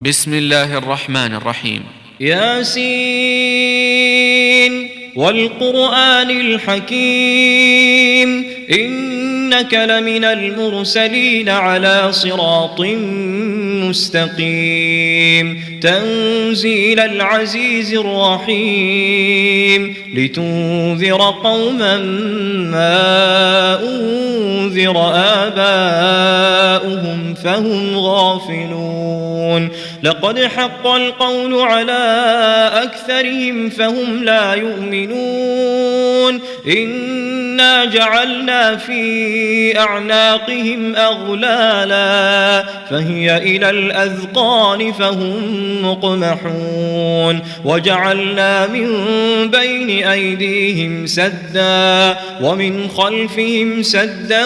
بسم الله الرحمن الرحيم. ياسين والقرآن الحكيم إنك لمن المرسلين على صراط مستقيم تنزيل العزيز الرحيم لتنذر قوما ما أنذر آباؤهم فهم غافلون لقد حق القول على أكثرهم فهم لا يؤمنون إنا جعلنا في أعناقهم أغلالا فهي إلى الأذقان فهم مقمحون وجعلنا من بين أيديهم سدا ومن خلفهم سدا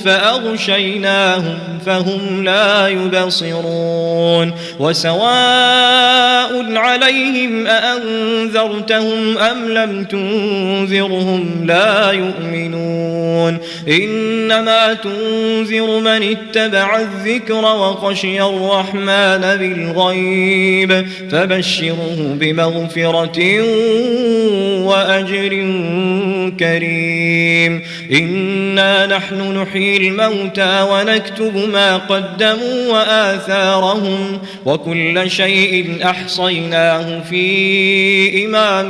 فأغشيناهم فهم لا يبصرون وسواء عليهم أأنذرتهم أم لم تنذرهم لا يؤمنون إنما تنذر من اتبع الذكر وخشي الرحمن بالغيب فبشره بمغفرة وأجر كريم إنا نحن نحيي الموتى ونكتب ما قدموا وآثارهم وكل شيء أحصيناه في إمام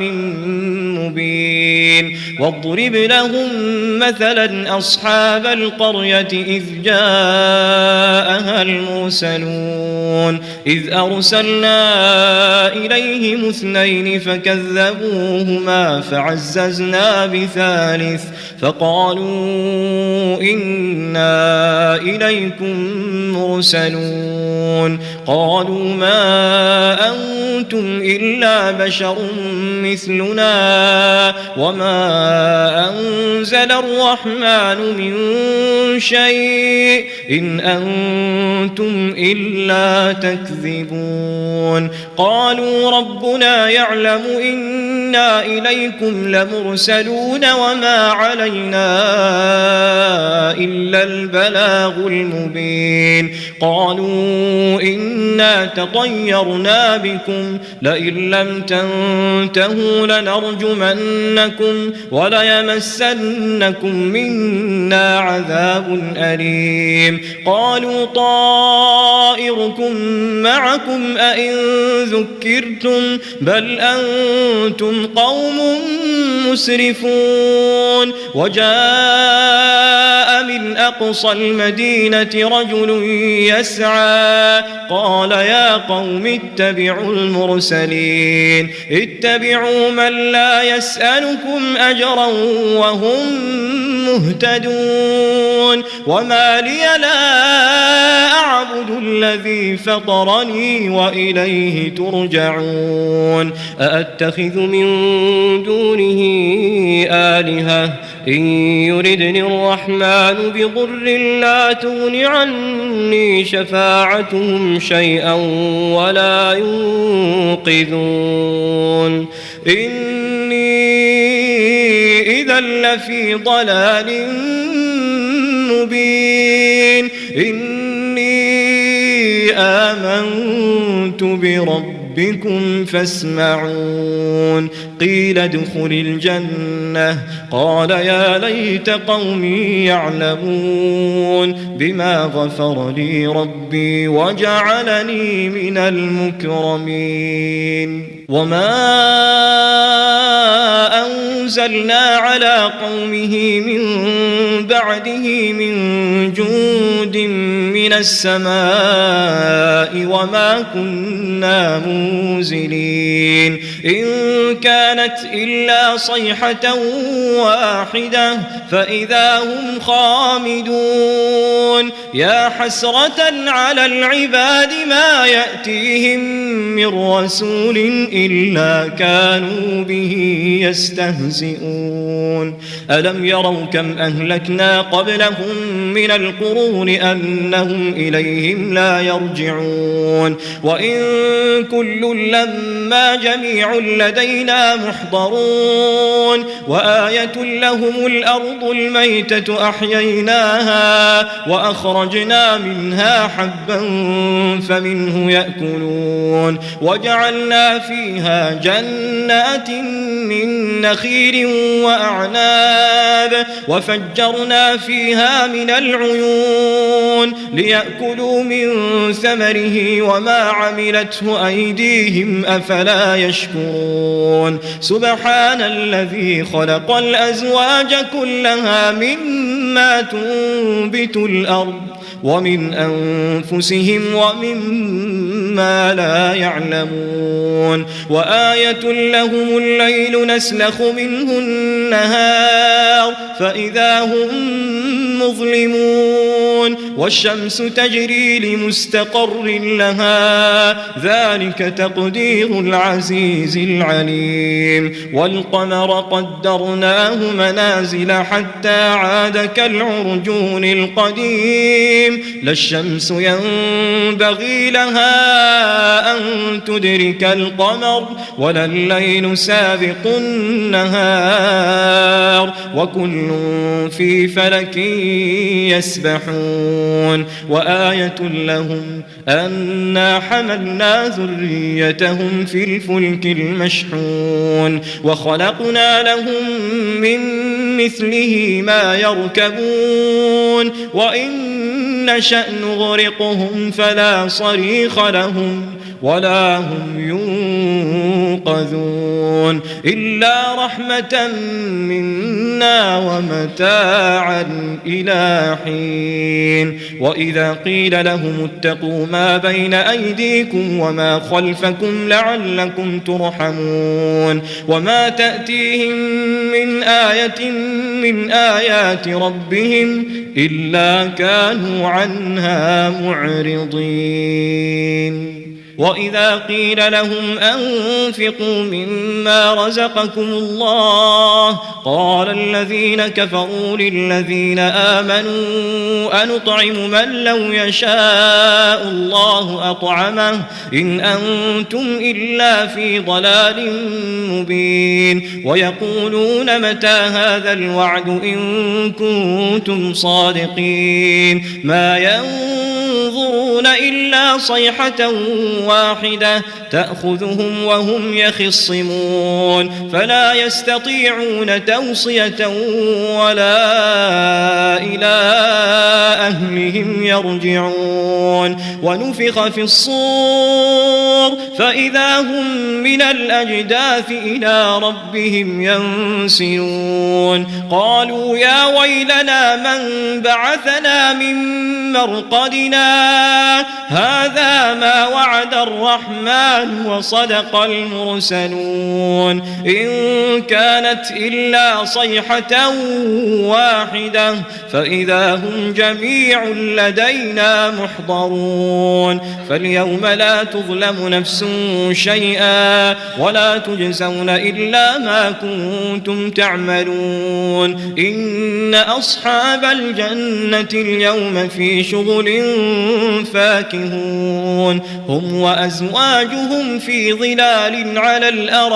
مبين واضرب لهم مثلا أصحاب القرية إذ جاءها المرسلون إذ أرسلنا إليهم اثنين فكذبوهما فعززنا بثالث فقالوا إنا إليكم مرسلون قالوا ما أنتم إلا بشر مثلنا وما أنزل الرحمن من شيء إن أنتم إلا تكذبون قالوا ربنا يعلم إنا إليكم لمرسلون وما علينا إلا البلاغ المبين قالوا إنا تطيرنا بكم لئن لم تنتهوا لنرجمنكم وليمسنكم منا عذاب أليم قالوا طائركم معكم أئن ذكرتم بل أنتم قوم مسرفون وجاء من أقصى المدينة رجل يسعى قال يا قوم اتبعوا المرسلين اتبعوا من لا يسألكم أجرا وهم مهتدون وما لي لا أعبد الذي فطرني وإليه ترجعون أأتخذ من دونه آلهة إن يردني الرحمن بضر لا تغن عني شفاعتهم شيئا ولا ينقذون إني إذا لفي ضلال مبين إني آمنت بربكم فاسمعون قيل ادخل الجنة قال يا ليت قومي يعلمون بما غفر لي ربي وجعلني من المكرمين وما أنزلنا على قومه من بعده من جند من السماء وما كنا منزلين إن كانت إلا صيحة واحدة فإذا هم خامدون يا حسرة على العباد ما يأتيهم من رسول إلا كانوا به يستهزئون ألم يروا كم أهلكنا قبلهم من القرون أنهم فهم إليهم لا يرجعون وإن كل لما جميع لدينا محضرون وآية لهم الأرض الميتة أحييناها وأخرجنا منها حبا فمنه يأكلون وجعلنا فيها جنات من نخيل وأعناب وفجرنا فيها من العيون ليأكلوا من ثمره وما عملته أيديهم أفلا يشكرون سبحان الذي خلق الأزواج كلها مما تنبت الأرض ومن أنفسهم ومما لا يعلمون وآية لهم الليل نسلخ منه النهار فإذا هم مظلمون والشمس تجري لمستقر لها ذلك تقدير العزيز العليم والقمر قدرناه منازل حتى عاد كالعرجون القديم لا الشمس ينبغي لها أن تدرك القمر ولا الليل سابق النهار وكل في فلك يسبحون وآية لهم أنا حملنا ذريتهم في الفلك المشحون وخلقنا لهم من مثله ما يركبون وإن نشأ نغرقهم فلا صريخ لهم ولا هم ينقذون إلا رحمة منا ومتاعا إلى حين وإذا قيل لهم اتقوا ما بين أيديكم وما خلفكم لعلكم ترحمون وما تأتيهم من آية من آيات ربهم إلا كانوا عنها معرضين وإذا قيل لهم أنفقوا مما رزقكم الله قال الذين كفروا للذين آمنوا أنطعم من لو يشاء الله أطعمه إن أنتم إلا في ضلال مبين ويقولون متى هذا الوعد إن كنتم صادقين ما ينظرون إلا صيحة واحدة تأخذهم وهم يخصمون فلا يستطيعون توصية ولا إلى أهلهم يرجعون ونفخ في الصور فإذا هم من الأجداث إلى ربهم ينسلون قالوا يا ويلنا من بعثنا من مرقدنا هذا ما وعد الرحمن وصدق المرسلون إن كانت إلا صيحة واحدة فإذا هم جميع لدينا محضرون فاليوم لا تظلم نفس شيئا ولا تجزون إلا ما كنتم تعملون إن أصحاب الجنة اليوم في شغل فاكهون هم وأزواجهم في ظلال على الأرائك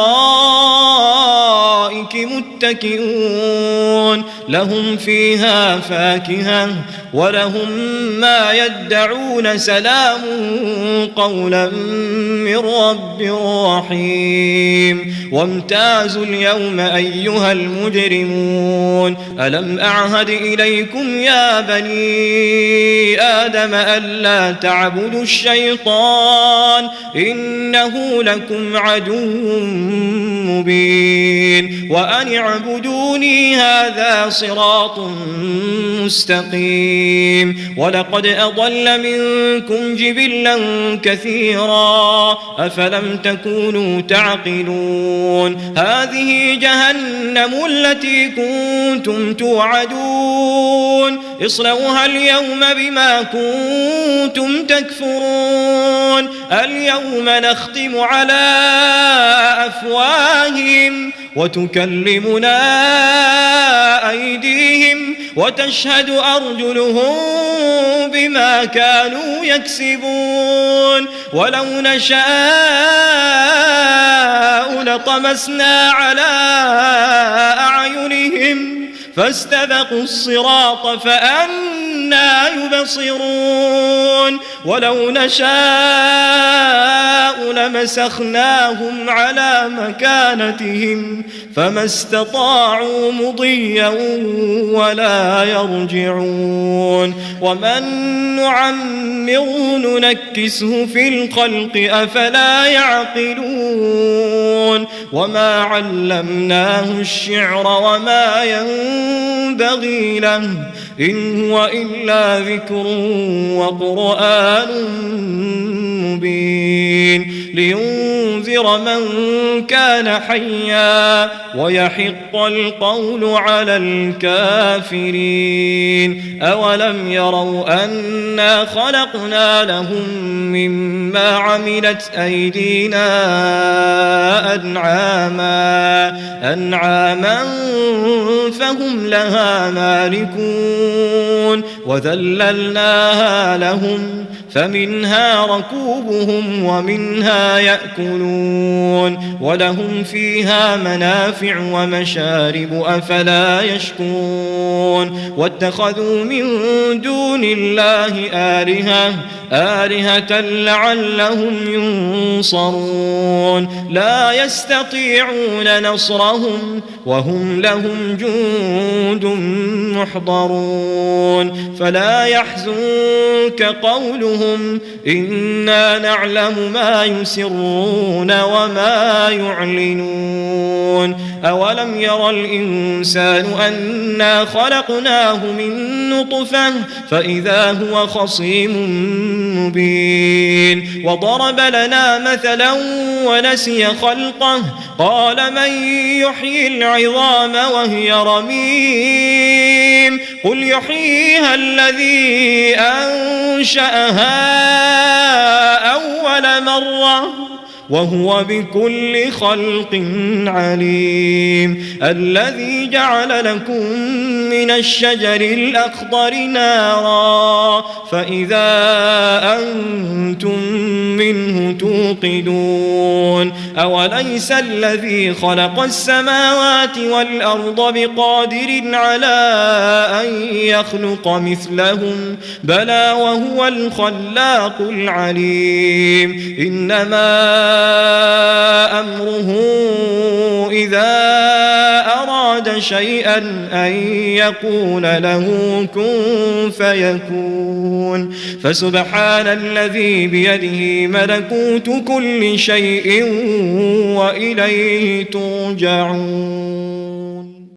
متكئون لهم فيها فاكهة ولهم ما يدعون سلام قولا من رب رحيم وامتازوا اليوم أيها المجرمون ألم أعهد إليكم يا بني آدم ألا تعبدوا الشيطان إنه لكم عدو مبين وأن اعبدوني هذا صراط مستقيم ولقد أضل منكم جبلا كثيرا أفلم تكونوا تعقلون هذه جهنم التي كنتم توعدون اصلوها اليوم بما كنتم تكفرون اليوم نختم على أفواههم وتكلمنا أيديهم وتشهد أرجلهم بما كانوا يكسبون ولو نشاء لطمسنا على أعينهم فاستبقوا الصراط فأنى يبصرون ولو نشاء لمسخناهم على مكانتهم فما استطاعوا مضيا ولا يرجعون ومن نعمره ننكسه في الخلق أفلا يعقلون وما علمناه الشعر وما ينبغي له إن هو إلا ذكر وقرآن مبين لينذر من كان حيا ويحق القول على الكافرين أولم يروا أنا خلقنا لهم مما عملت أيدينا أنعاما فهم لها مالكون وذللناها لهم فمنها ركوبهم ومنها يأكلون ولهم فيها منافع ومشارب أفلا يشكرون واتخذوا من دون الله آلهة لعلهم ينصرون لا يستطيعون نصرهم وهم لهم جند محضرون فلا يحزنك قولهم إنا نعلم ما يسرون وما يعلنون أولم ير الإنسان أنا خلقناه من نطفة فإذا هو خصيم مبين وضرب لنا مثلا ونسي خلقه قال من يحيي العظام وهي رميم قل يحييها الذي أنشأها أول مرة وهو بكل خلق عليم الذي جعل لكم من الشجر الأخضر نارا فإذا أنتم منه توقدون أوليس الذي خلق السماوات والأرض بقادر على أن يخلق مثلهم بلى وهو الخلاق العليم إنما أمره إذا أراد شيئا أن يقول له كن فيكون فسبحان الذي بيده ملكوت كل شيء وإليه ترجعون.